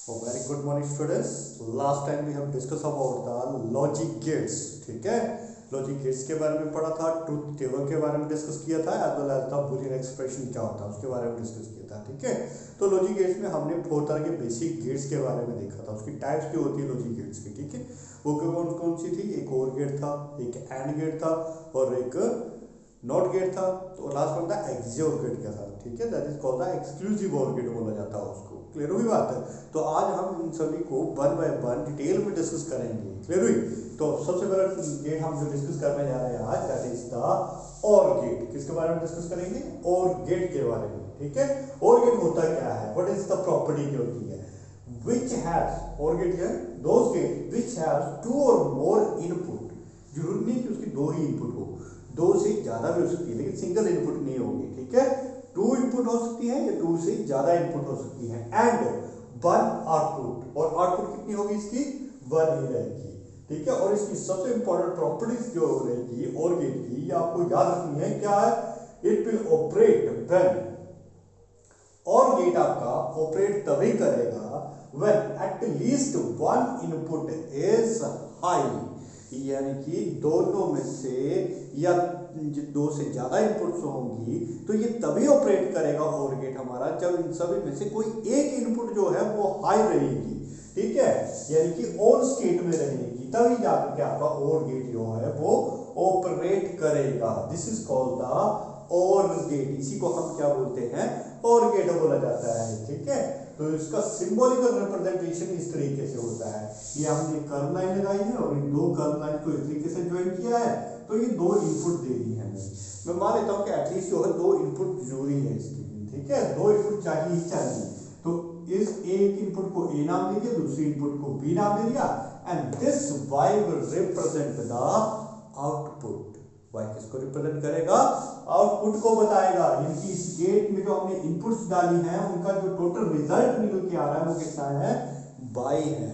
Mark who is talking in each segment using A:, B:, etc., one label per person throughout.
A: Oh, very good morning students. Last time we have discussed about the logic gates. ठीक है, logic gates के बारे में पढ़ा था, ट्रूथ टेबल के बारे में डिस्कस किया था, as well as the Boolean expression क्या होता है उसके बारे में डिस्कस किया था। ठीक है, तो लॉजिक गेट्स में हमने 4 तरह के बेसिक गेट्स के बारे में देखा था, उसकी टाइप्स क्या होती है लॉजिक गेट्स की। ठीक है, वो कौन कौन सी थी? एक और गेट था, एक एंड गेट था और एक नॉट गेट था, तो लास्ट वन था एक्सक्लूसिव गेट क्या था। ठीक है, that is called the exclusive और गेट बोला जाता है उसको। क्लियर हुई बात है? तो आज हम इन सभी को वन बाय वन डिटेल में डिस्कस करेंगे। क्लियर हुई? तो सबसे पहला गेट हम जो डिस्कस करने जा रहे हैं आज, दैट इज द और गेट। किसके बारे में डिस्कस करेंगे? और गेट के बारे में। ठीक है, और गेट होता क्या है, व्हाट इज द प्रॉपर्टी क्या होती है? which has और गेट है those gate which has two or more input। जरूरी नहीं कि उसकी दो ही इनपुट हो, दो से ज्यादा भी हो सकती है, लेकिन सिंगल इनपुट नहीं होगी। ठीक है, 2 इनपुट हो सकती है या 2 से ज्यादा इनपुट हो सकती है, एंड 1 आउटपुट। और आउटपुट कितनी होगी इसकी? 1 ही रहेगी। ठीक है, और इसकी सबसे इंपॉर्टेंट प्रॉपर्टीज जो रहेगी और गेट की, ये आपको याद रखनी है। क्या है? इट विल ऑपरेट व्हेन, और गेट आपका ऑपरेट तभी करेगा when at least one input is high, यानी कि दोनों में से या 2 से ज्यादा इनपुट्स होंगी तो ये तभी ऑपरेट करेगा और गेट हमारा जब इन सभी में से कोई एक इनपुट जो है वो हाई रहेगी। ठीक है, यानी कि ऑन स्टेट में रहेगी, तभी जाकर के आपका और गेट जो है वो ऑपरेट करेगा। दिस इज कॉल्ड द और गेट। इसी को हम क्या बोलते हैं? और गेट बोला जाता है। ठीक है, तो इसका सिंबॉलिकल रिप्रेजेंटेशन इस तरीके से होता है। ये हमने कर्व लाइन लगाई है और इन 2 कर्व लाइन को इस तरीके से ज्वाइन किया है, तो ये 2 इनपुट दे दी है। मैं मान लेता हूं कि एटलीस्ट जो है 2 इनपुट जरूरी है इसके लिए। ठीक है, 2 इनपुट चाहिए ही चाहिए। तो इस एक इनपुट को ए नाम दे दिया, दूसरी इनपुट को बी नाम दे दिया, and this Y will represent the output. Y किसको रिप्रेजेंट करेगा? आउटपुट को बताएगा। यानी कि इस गेट में जो हमने इनपुट्स डाली हैं उनका जो टोटल रिजल्ट निकल के आ रहा है वो कितना है? बाई है।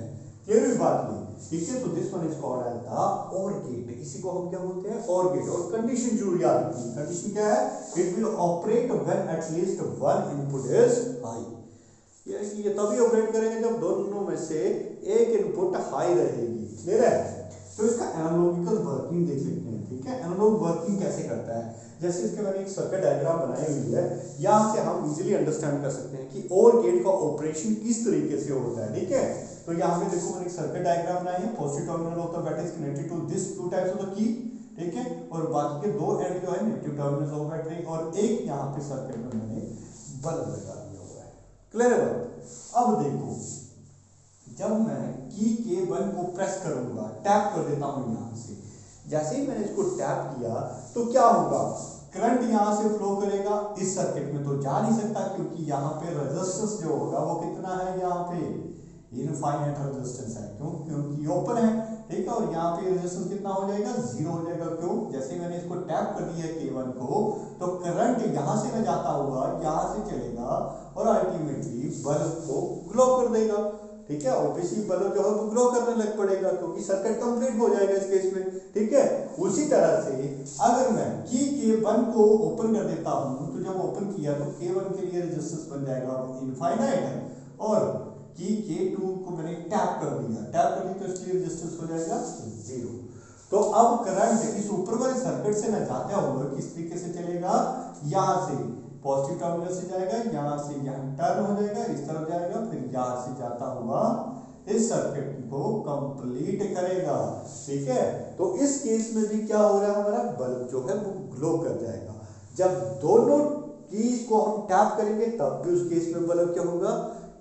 A: क्लियर हुई बात नहीं? ठीक है, तो this one is called as the और गेट। इसी को हम क्या बोलते हैं? और गेट। और कंडीशन जरूर याद रखनी। कंडीशन क्या है? It will operate when at least one input is high. ये तभी ऑपरेट करेंगे जब दोनों में से एक इनपुट हाई रहेगी। क्लियर है? तो इसका एनालॉजिकल वर्किंग देख लेते हैं। ठीक है, एनालॉग वर्किंग कैसे करता है? जैसे इसके मैंने एक सर्किट डायग्राम बनाई हुई है, यहां से हम इजीली अंडरस्टैंड कर सकते हैं कि और गेट का ऑपरेशन किस तरीके से होता है। ठीक है, तो यहां पे देखो मैंने एक सर्किट डायग्राम बनाई है। Positive terminal of the battery is connected to this 2 types of the key. ठीक है, और बाकी के 2 एंड जो है नेगेटिव टर्मिनल्स ऑफ बैटरी, और एक यहां पे सर्किट में मैंने बल्ब लगा दिया हुआ है। क्लियर है बात? अब देखो, जब मैं की के 1 को प्रेस करूंगा, टैप कर देता हूं यहां से, जैसे ही मैंने इसको टैप किया तो क्या होगा? करंट यहां से फ्लो करेगा। इस सर्किट में तो जा नहीं सकता क्योंकि यहां पे रेजिस्टेंस जो होगा वो कितना है? यहां पे इनफाइनाइट रेजिस्टेंस है। क्यों? क्योंकि ओपन है। ठीक है, और यहाँ पे रेजिस्टेंस कितना हो जाएगा? 0 हो जाएगा। क्यों? जैसे मैंने इसको टैप कर दिया K1 को, तो करंट यहां से न जाता हुआ यहां से चलेगा और अल्टीमेटली बल्ब को ग्लो कर देगा। ठीक है, ऑब्वियसली बल्ब जो है वो ग्लो करने लग पड़ेगा क्योंकि सर्किट कंप्लीट हो जाएगा इस केस में। ठीक है, उसी तरह से अगर मैं की K1 को ओपन कर देता हूं, तो जब ओपन किया तो K1 के लिए रेजिस्टेंस बन जाएगा इनफाइनाइट है, और की K2 को मैंने टैप कर दिया, तो इसकी रेजिस्टेंस हो जाएगा 0। तो अब करंट इस ऊपर वाले सर्किट से न जाता हुआ किस तरीके से चलेगा? यहां से पॉजिटिव टर्मिनल से जाएगा, यहां से यहां टर्न हो जाएगा, इस तरफ जाएगा, फिर यहां से जाता हुआ इस सर्किट को कंप्लीट करेगा। ठीक है, तो इस केस में भी क्या हो रहा है? हमारा बल्ब जो है वो ग्लो कर जाएगा। जब दोनों कीज को हम टैप करेंगे तब भी उस केस में बल्ब क्या होगा?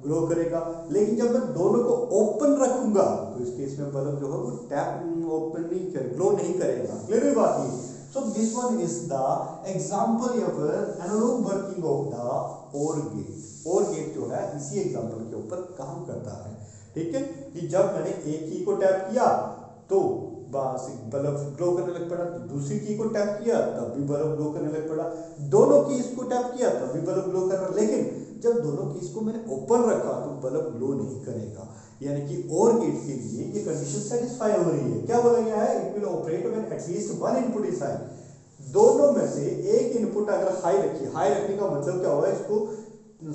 A: ग्लो करेगा। लेकिन जब मैं दोनों को ओपन रखूंगा तो इस केस में बल्ब जो है वो टैप ओपन नहीं करे, ग्लो नहीं करेगा। क्लियर है बात? ये so this one is the example of analog working of the OR gate। OR gate जो है इसी एग्जांपल के ऊपर काम करता है। ठीक है, कि जब मैंने एक की को टैप किया तो बस बल्ब ग्लो करने लग पड़ा, तो दूसरी की को टैप किया तब भी बल्ब ग्लो करने लग पड़ा, दोनों कीज को टैप किया तब भी बल्ब ग्लो कर रहा। लेकिन जब दोनों कीज को मैंने ओपन रखा तो बल्ब ग्लो नहीं करेगा। यानी कि और गेट के लिए ये कंडीशन सेटिस्फाई हो रही है। क्या बोला गया है? It will operate when at least one input is high. दोनों में से एक इनपुट अगर हाई रखी, हाई रखने का मतलब क्या हुआ? इसको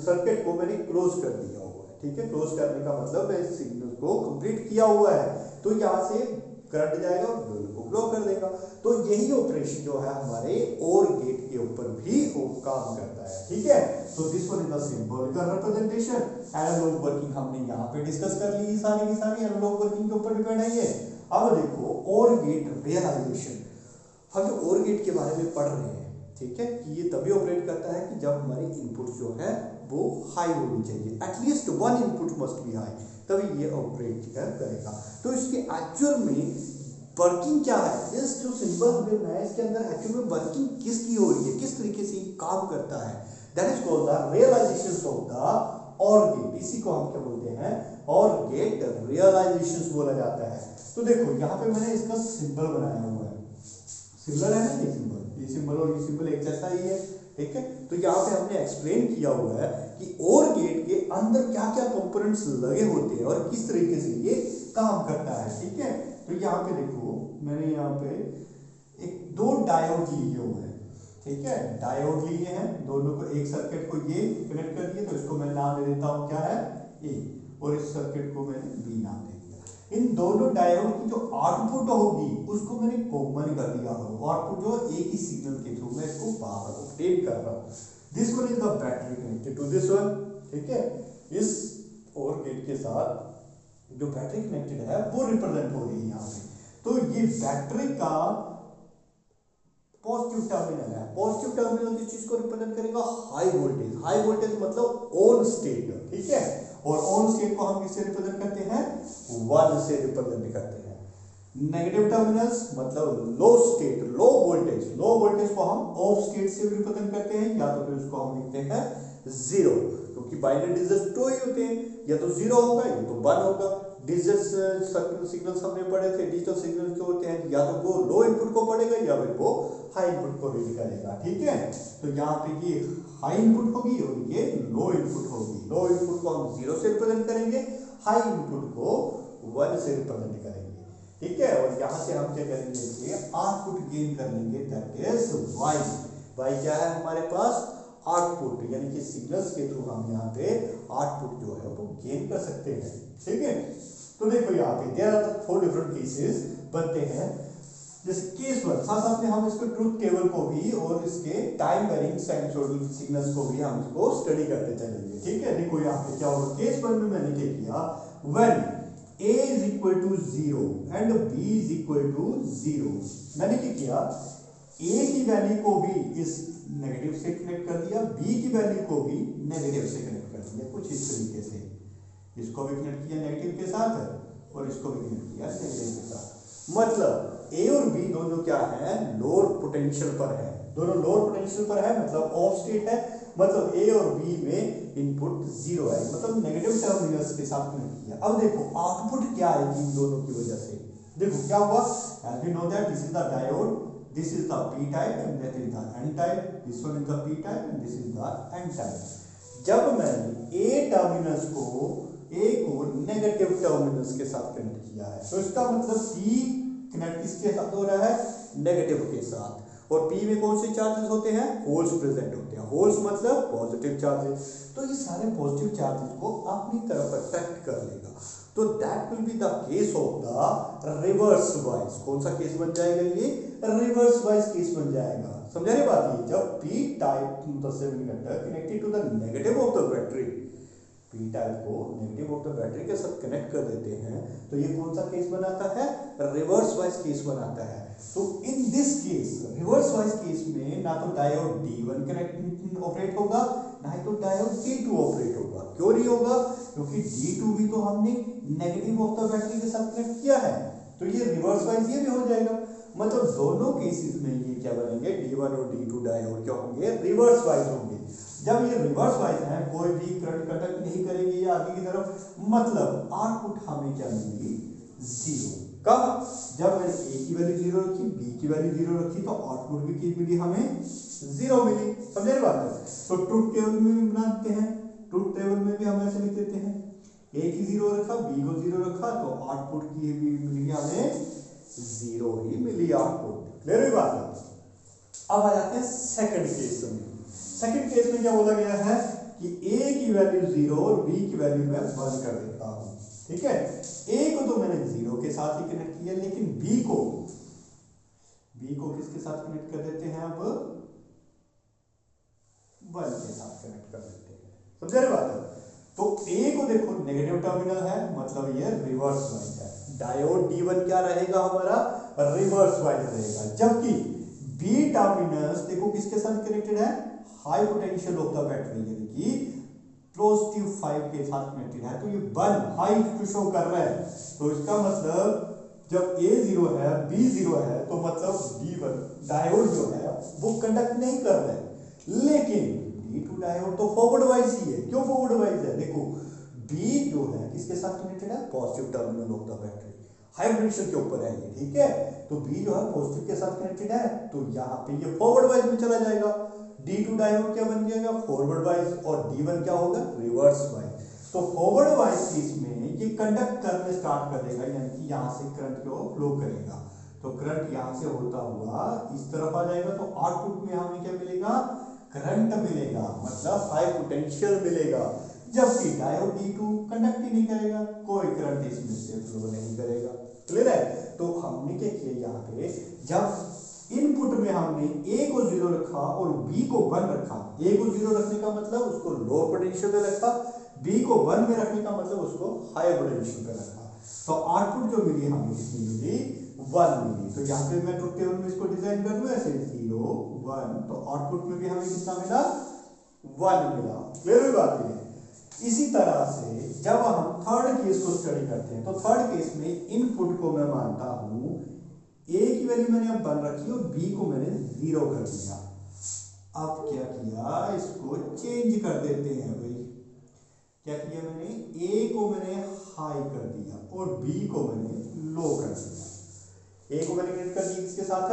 A: सर्किट को मैंने क्लोज कर दिया हुआ है। है, ठीक है। क्लोज करने का मतलब इस सिग्नल को कंप्लीट किया हुआ है, तो यहाँ से करंट जाएगा और बिल्कुल को ब्लॉक कर देगा। तो यही ऑपरेशन जो है हमारे और गेट के ऊपर भी काम करता है, ठीक है। तो this one is the symbolical representation. Analogue working हमने यहाँ पे डिस्कस कर ली, सारी की सारी एनालॉग वर्किंग के ऊपर डिपेंड है ये। अब देखो और गेट रियलाइजेशन, हम जो और गेट के बारे में पढ़ रहे हैं, ठीक है, कि ये तभी ऑपरेट करता है कि जब हमारी इनपुट जो है वो हाई होनी चाहिए, at least one input must be high, तभी ये ऑपरेट करेगा। तो इसके एक्चुअल में वर्किंग क्या है, इस जो सिंबल हमने बनाया इसके अंदर एक्चुअल में वर्किंग किसकी हो रही है, किस तरीके से काम करता है, that is called the realisation of the और गेट। इसी को हम क्या बोलते हैं, और गेट रियलाइजेशन बोला जाता है। तो देखो यहाँ पे मैंने इसका सिंबल बनाया हुआ है, सिंबल है ना, ये सिंबल और ये सिंबल एक जैसा ही है, ठीक है। तो यहाँ पे हमने एक्सप्लेन किया हुआ है कि और गेट के अंदर क्या क्या कंपोनेंट्स लगे होते हैं और किस तरीके से ये काम करता है, ठीक है। तो यहाँ पे देखो मैंने यहाँ पे एक दो डायोड लिए हुए हैं, ठीक है, डायोड लिए हैं, दोनों को एक सर्किट को ये कनेक्ट कर दिया, तो इसको मैं नाम दे देता हूँ क्या है ए, और इस सर्किट को मैंने बी नाम दे दिया। इन दोनों डायोड की जो आउटपुट होगी उसको मैंने कॉमन कर दिया हो, आउटपुट जो एक ही सिग्नल के थ्रू मैं इसको बाहर ऑब्टेन कर रहा हूँ। This one is the battery connected to this one, ठीक है। इस और गेट के साथ जो बैटरी कनेक्टेड है वो रिप्रेजेंट हो रही है यहाँ पे। तो ये बैटरी का पॉजिटिव टर्मिनल है, पॉजिटिव टर्मिनल किस चीज को रिप्रेजेंट करेगा, हाई वोल्टेज। हाई वोल्टेज मतलब ऑन स्टेट, ठीक है, और ऑन स्टेट को हम किससे रिप्रेजेंट करते हैं, 1 से रिप्रेजेंट करते हैं। नेगेटिव टर्मिनल्स मतलब low state, low voltage, low voltage को हम ऑफ स्टेट से रिप्रेजेंट करते हैं, या तो फिर उसको हम लिखते हैं 0, क्योंकि बाइनरी डिजिट्स 2 ही होते हैं, या तो 0 होगा या तो 1 होगा। डिजिट्स सिग्नल्स हमने पढ़े थे, डिजिटल सिग्नल्स जो होते हैं या तो वो लो इनपुट को पढ़ेगा या फिर वो हाई इनपुट को रीड करेगा, ठीक है। तो यहाँ पे ये हाई इनपुट होगी और ये लो इनपुट होगी। लो इनपुट को हम 0 से रिप्रेजेंट करेंगे, हाई इनपुट को 1 से रिप्रेजेंट करेंगे, ठीक है। और यहाँ से हम क्या करेंगे कि आउटपुट गेन कर लेंगे, दैट इज वाई। वाई क्या है हमारे पास, आउटपुट, यानी कि सिग्नल्स के थ्रू हम यहाँ पे आउटपुट जो है वो गेन कर सकते हैं, ठीक है। तो देखो यहाँ पे देयर आर 4 डिफरेंट केसेस बनते हैं। जैसे केस 1, साथ में हम इसको ट्रुथ टेबल को भी और इसके टाइम वेरिंग साइनसॉइडल सिग्नल्स को भी हम इसको स्टडी करते चलेंगे, ठीक है। देखो यहाँ पे क्या होगा, केस 1 में मैंने क्या किया, when a is equal to 0 and b is equal to 0, मैंने क्या किया, a की वैल्यू को भी इस नेगेटिव से कनेक्ट कर दिया, b की वैल्यू को भी नेगेटिव से कनेक्ट कर दिया, कुछ इस तरीके से। इसको भी कनेक्ट किया नेगेटिव के साथ और इसको भी कनेक्ट किया नेगेटिव के साथ। मतलब ए और बी दोनों क्या है, लोअर पोटेंशियल पर है, दोनों लोअर पोटेंशियल पर है, मतलब ऑफ स्टेट है, मतलब ए और बी में इनपुट 0 है, मतलब नेगेटिव टर्मिनल्स के साथ कनेक्ट किया। अब देखो आउटपुट क्या है इन दोनों की वजह से, देखो क्या हुआ, as we know that this is the diode, this is the p type and that is the n type, this one is the p type and this is the n type। जब मैंने a terminals को negative terminals के साथ connect किया है, तो इसका मतलब p कनेक्ट किसके साथ हो रहा है, नेगेटिव के साथ, और p में कौन से चार्जेस होते हैं, होल्स प्रेजेंट होते हैं, होल्स मतलब पॉजिटिव चार्जेस। तो ये सारे पॉजिटिव चार्जेस को अपनी तरफ अट्रैक्ट कर लेगा, तो that will be the case of the reverse wise. कौन सा केस बन जाएगा, ये रिवर्स वाइज केस बन जाएगा। समझा रहे बात, ये जब p type semiconductor connected to the negative of the battery, p type को नेगेटिव ऑफ द बैटरी के साथ कनेक्ट कर देते हैं, तो ये कौन सा केस बनाता है, रिवर्स वाइज केस बनाता है। तो in this case, reverse wise case में ना तो डायोड D1 कनेक्ट ऑपरेट होगा, ना ही तो डायोड D2 ऑपरेट होगा। क्यों नहीं होगा, क्योंकि D2 भी तो हमने नेगेटिव ऑफ द बैटरी के साथ कनेक्ट किया है, तो ये रिवर्स वाइज ये भी हो जाएगा। मतलब दोनों केसेस में ये क्या बनेंगे, D1 और D2 डायोड क्या होंगे, रिवर्स वाइज होंगे। जब ये रिवर्स वाइज है, कोई भी करंट कंडक्ट नहीं करेंगे ये आगे की तरफ, मतलब आउटपुट हमें क्या मिलेगी, 0। कब, जब मैंने a की वैल्यू 0 रखी, b की वैल्यू 0 रखी, तो आउटपुट भी कितनी मिली हमें, 0 मिली। समझे बात है। तो ट्रुथ टेबल में भी बनाते हैं, ट्रुथ टेबल में भी हम ऐसे लिख देते हैं, a की 0 रखा, b को 0 रखा, तो आउटपुट की भी मिली हमें 0 ही मिली आउटपुट। क्लियर हुई बात है। अब आ जाते हैं सेकंड केस में। सेकंड केस में क्या बोला गया है, कि A की वैल्यू 0 और B की वैल्यू मैं 1 कर देता हूं। ठीक है, A को तो मैंने 0 के साथ ही कनेक्ट किया, लेकिन B को किसके साथ कनेक्ट कर देते हैं, अब 1 के साथ कनेक्ट कर देते हैं। समझ रहे बात है? तो A को देखो नेगेटिव टर्मिनल है, मतलब ये रिवर्स वाइज है। डायोड D1 क्या रहेगा हमारा, रिवर्स वाइज रहेगा, जबकि B टर्मिनल्स देखो किसके साथ कनेक्टेड है, high potential of the battery, यानी कि पॉजिटिव 5 के साथ कनेक्टेड है। तो ये 1 हाई को शो कर रहा है, तो इसका मतलब जब A 0 है B 0 है, तो मतलब D1 डायोड जो है वो कंडक्ट नहीं कर रहा है। लेकिन D2 डायोड तो फॉरवर्ड वाइज ही है। क्यों फॉरवर्ड वाइज है, देखो B जो है किसके साथ कनेक्टेड है, positive terminal of the battery, high potential के ऊपर है ये। ठीक है, तो B जो है पॉजिटिव के साथ कनेक्टेड है, तो यहाँ पे ये फॉरवर्ड वाइज में चला जाएगा। D2 डायोड क्या बन जाएगा, फॉरवर्ड वाइज, और D1 क्या होगा, रिवर्स वाइज। तो फॉरवर्ड वाइज केस में ये कंडक्ट करने स्टार्ट कर देगा, यानी कि यहाँ से करंट फ्लो करेगा। तो करंट यहाँ से होता हुआ इस तरफ आ जाएगा, तो आउटपुट में हमें क्या मिलेगा, करंट मिलेगा, मतलब हाई पोटेंशियल मिलेगा। जबकि डायोड D2 कंडक्ट ही नहीं करेगा, कोई करंट इसमें से फ्लो नहीं करेगा। क्लियर है? तो हमने क्या किया, यहाँ पे जब इनपुट में हमने A को 0 रखा और B को 1 रखा, A को 0 रखने का मतलब उसको लो पोटेंशियल पे रखा, B को 1 में रखने का मतलब उसको हाई पोटेंशियल पे रखा, तो आउटपुट जो मिली हमें कितनी मिली, 1 मिली। तो यहाँ पे मैं ट्रुथ टेबल में इसको डिजाइन कर लूं ऐसे 0 1, तो आउटपुट में भी हमें कितना मिला, 1 मिला। क्लियर हुई बात है? इसी तरह से जब हम थर्ड केस को स्टडी करते हैं, तो थर्ड केस में इनपुट को मैं मानता हूं A की वैल्यू मैंने अब 1 रखी और B को मैंने 0 कर दिया। अब क्या किया, इसको चेंज कर देते हैं भाई। क्या किया मैंने, A को मैंने हाई कर दिया और B को मैंने लो कर दिया। A को मैंने कनेक्ट कर दिया किसके साथ,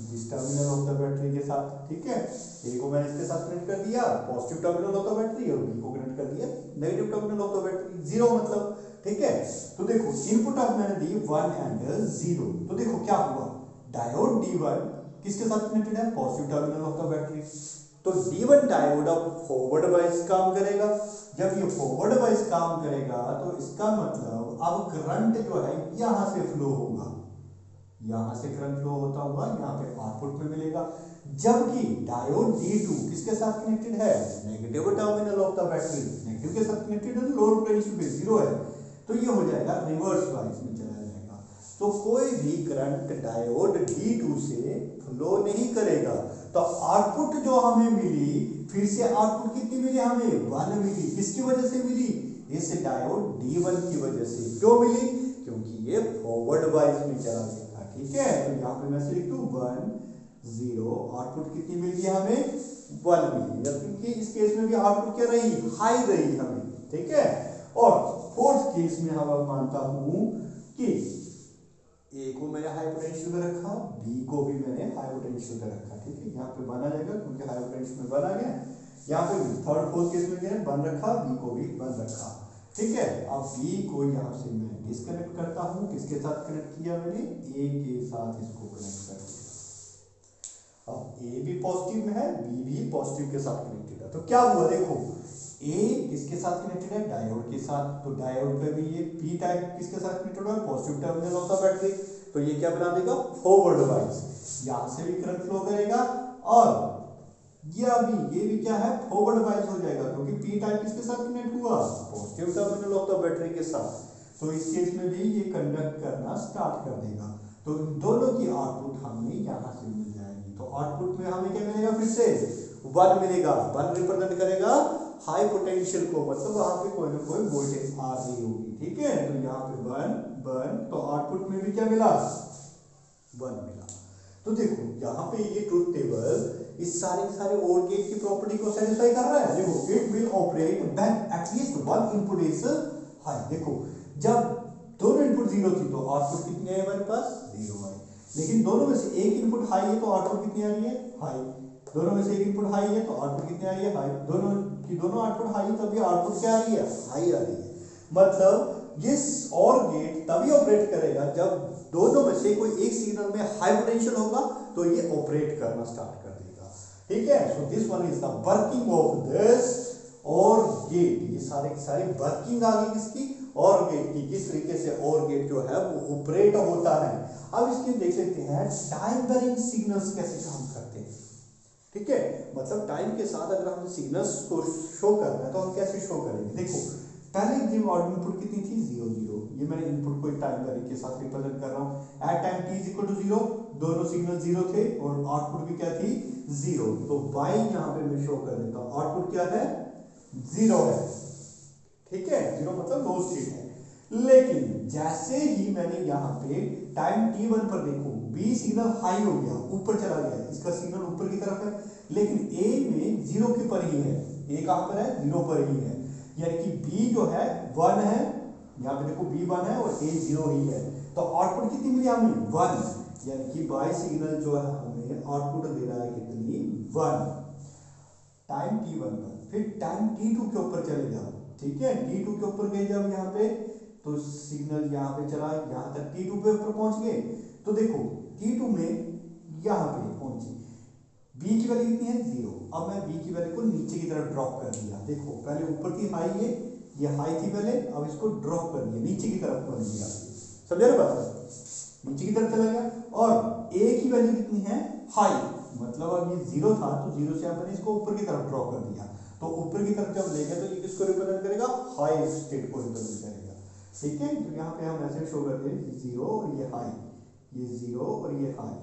A: जिस टर्मिनल ऑफ द बैटरी के साथ। ठीक है, A को मैंने इसके साथ कनेक्ट कर दिया, positive terminal of the battery, और B को कनेक्ट कर दिया negative terminal of the battery, 0 मतलब। ठीक है, तो देखो इनपुट अब मैंने दी 1 एंड 0, तो देखो क्या हुआ, डायोड D1 किसके साथ कनेक्टेड है, positive terminal of the battery. तो D1 डायोड अब फॉरवर्ड वाइज काम करेगा। जब ये फॉरवर्ड वाइज काम करेगा, तो इसका मतलब अब करंट जो है यहां से फ्लो होगा, यहां से करंट फ्लो होता हुआ यहाँ पे आउटपुट में मिलेगा। जबकि डायोड D2 किसके साथ कनेक्टेड है, negative terminal of the battery, negative के साथ कनेक्टेड है, लोड पोटेंशियल पे 0 है, तो ये हो जाएगा रिवर्स वाइज में चला जाएगा। तो कोई भी करंट डायोड D2 से फ्लो नहीं करेगा। तो आउटपुट जो हमें मिली, फिर से आउटपुट कितनी मिली हमें, 1 मिली। किसकी वजह से मिली, इस डायोड D1 की वजह से। क्यों मिली, क्योंकि ये फॉरवर्ड वाइज में चला गया। ठीक है, तो यहाँ पे मैं से लिख दूं 1 0, आउटपुट कितनी मिल गई हमें, 1 मिली, क्योंकि इस केस में भी आउटपुट क्या रही, हाई रही हमें। ठीक है, और फोर्थ केस में हम मानता हूं कि A को मैंने हाई पोटेंशियल पे रखा, B को भी मैंने हाई पोटेंशियल पे रखा। ठीक है, यहाँ पे 1 आ जाएगा क्योंकि हाई पोटेंशियल में 1 आ गया। यहाँ पे थर्ड फोर्थ केस में मैंने 1 रखा, B को भी 1 रखा। ठीक है, अब B को यहाँ से मैं डिस्कनेक्ट करता हूँ, किसके साथ कनेक्ट किया मैंने, A के साथ इसको कनेक्ट कर दिया। अब A भी पॉजिटिव में है, B भी पॉजिटिव के साथ कनेक्टेड है। तो क्या हुआ, देखो A किसके साथ कनेक्टेड है, डायोड के साथ। तो डायोड पे भी ये P टाइप किसके साथ कनेक्टेड है, positive terminal of the battery. तो ये क्या बना देगा, फॉरवर्ड वाइज, यहाँ से भी करंट फ्लो करेगा, और ये भी क्या है, फॉरवर्ड वाइज हो जाएगा, क्योंकि P टाइप किसके साथ कनेक्ट हुआ, positive terminal of the battery के साथ। तो इस केस में भी ये कंडक्ट करना स्टार्ट कर देगा। तो इन दोनों की आउटपुट हमें यहाँ से मिल जाएगी। तो आउटपुट में हमें क्या मिलेगा, फिर से 1 मिलेगा। 1 रिप्रेजेंट करेगा हाई पोटेंशियल को, मतलब वहां पे कोई ना कोई वोल्टेज आ रही होगी। ठीक है, तो यहाँ पे 1 तो आउटपुट में भी क्या मिला, 1 मिला। तो देखो यहाँ पे ये ट्रुथ टेबल इस सारे के सारे OR गेट की प्रॉपर्टी को सेटिस्फाई कर रहा है। देखो it will operate when at least 1 input is high. देखो जब दोनों इनपुट 0 थी तो आउटपुट कितनी है हमारे पास, 0 है। लेकिन दोनों में से एक इनपुट हाई है तो आउटपुट कितनी आ रही है, हाई। दोनों में से एक इनपुट हाई है तो आउटपुट कितनी आ रही है, हाई। दोनों आउटपुट हाई है तभी आउटपुट क्या आ रही है, हाई आ रही है। मतलब ये OR गेट तभी ऑपरेट करेगा जब दोनों में से कोई एक सिग्नल में हाई पोटेंशियल होगा, तो ये ऑपरेट करना स्टार्ट कर देगा। ठीक है, so this one is the working of this और गेट, ये सारे की सारी वर्किंग आ गई किसकी, और गेट की, किस तरीके से और गेट जो है वो ऑपरेट होता है। अब इसके देख लेते हैं टाइम वेरिंग सिग्नल्स कैसे काम करते हैं। ठीक है, मतलब टाइम के साथ अगर हमें सिग्नल्स को शो करना है तो हम कैसे शो करेंगे। देखो पहले जो इनपुट कितनी थी 0 0, ये मैंने इनपुट को एक टाइम वेरिंग के साथ रिप्रेजेंट कर रहा हूं। At time t is equal to 0 दोनों सिग्नल 0 थे और आउटपुट भी क्या थी 0। तो y यहां पे मैं शो कर देता हूं, आउटपुट क्या है 0 है। ठीक है, 0 मतलब लो स्टेट है। लेकिन जैसे ही मैंने यहाँ पे टाइम t1 पर देखो b सिग्नल हाई हो गया, ऊपर चला गया, इसका सिग्नल ऊपर की तरफ है, लेकिन a में 0 के पर ही है। a कहां पर है 0 पर ही है, यानी कि b जो है 1 है, यहाँ पे देखो b 1 है और a 0 ही है। तो आउटपुट कितनी मिली हमें 1, यानी कि y सिग्नल जो है हमें आउटपुट दे रहा है कितनी 1 टाइम t1 पर। फिर टाइम t2 के ऊपर चले जाओ, ठीक है, t2 के ऊपर गए जब यहाँ पे तो सिग्नल यहाँ पे चला, यहाँ तक t2 पे ऊपर पहुंच गए। तो देखो t2 में यहाँ पे पहुंचे, b की वैल्यू कितनी है 0। अब मैं b की वैल्यू को नीचे की तरफ ड्रॉप कर दिया। देखो पहले ऊपर थी हाई, ये हाई थी पहले, अब इसको ड्रॉप कर दिया, नीचे की तरफ कर दिया। समझे ना बात, नीचे की तरफ चला गया। और a की वैल्यू कितनी है हाई, मतलब अब ये 0 था तो 0 से आपने इसको ऊपर की तरफ ड्रॉ कर दिया। तो ऊपर की तरफ जब ले गए तो ये किसको रिप्रेजेंट करेगा हाई स्टेट को रिप्रेजेंट करेगा। ठीक है, तो यहाँ पे हम ऐसे शो करते हैं 0 और ये हाई, ये 0 और ये हाई,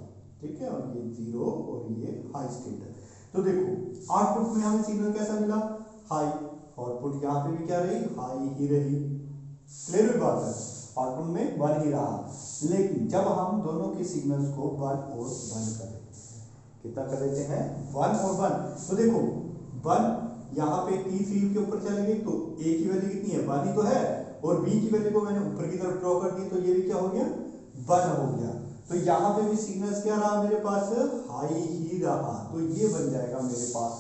A: ठीक है, और ये 0 और ये हाई स्टेट है। तो देखो आउटपुट में हमें सिग्नल कैसा मिला हाई, आउटपुट यहाँ पे भी क्या रही हाई ही रही। क्लियर हुई बात है, आउटपुट में 1 ही रहा। लेकिन जब हम दोनों के सिग्नल्स को 1 और 1 कर देते हैं, कितना कर देते हैं 1 और 1, तो देखो 1 यहाँ पे t3 के ऊपर चले गए तो a की वैल्यू कितनी है 1 ही तो है, और b की वैल्यू को मैंने ऊपर की तरफ ड्रॉ कर दी तो ये भी क्या हो गया 1 हो गया। तो यहाँ पे भी सिग्नल्स क्या रहा मेरे पास हाई ही रहा। तो ये बन जाएगा मेरे पास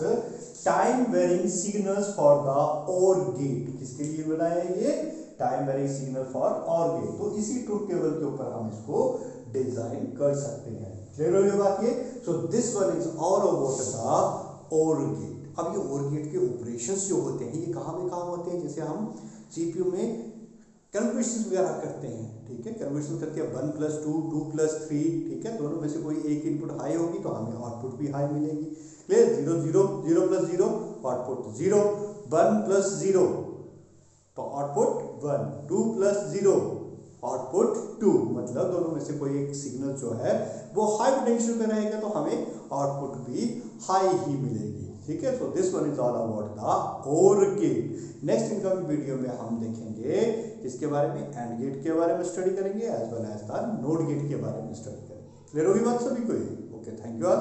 A: time varying signals for the और गेट। किसके लिए बनाया ये time varying signal for OR gate. तो इसी ट्रुथ टेबल के ऊपर हम इसको डिजाइन कर सकते हैं। क्लियर हो गई बात ये। So this one is all about the और गेट। अब ये और गेट के ऑपरेशंस जो होते हैं ये कहाँ में काम होते हैं, जैसे हम सीपीयू में कैलकुलेशन वगैरह करते हैं, ठीक है, कैलकुलेशन करते हैं 1 + 2 2 + 3, ठीक है, दोनों में से कोई एक इनपुट हाई होगी तो हमें आउटपुट भी हाई मिलेगी। क्लियर, 0 0 0 + 0 आउटपुट 0, 1 + 0 तो आउटपुट 1, 2 + 0 आउटपुट 2, मतलब दोनों में से कोई एक सिग्नल जो है वो हाई पोटेंशियल पे रहेगा तो हमें आउटपुट भी हाई ही मिलेगी। ठीक है, so this one is all about the और गेट। नेक्स्ट इनकमिंग वीडियो में हम देखेंगे इसके बारे में, एंड गेट के बारे में स्टडी करेंगे as well as the NOT gate के बारे में स्टडी करेंगे। क्लियर होगी बात सभी को? Okay, thank you all.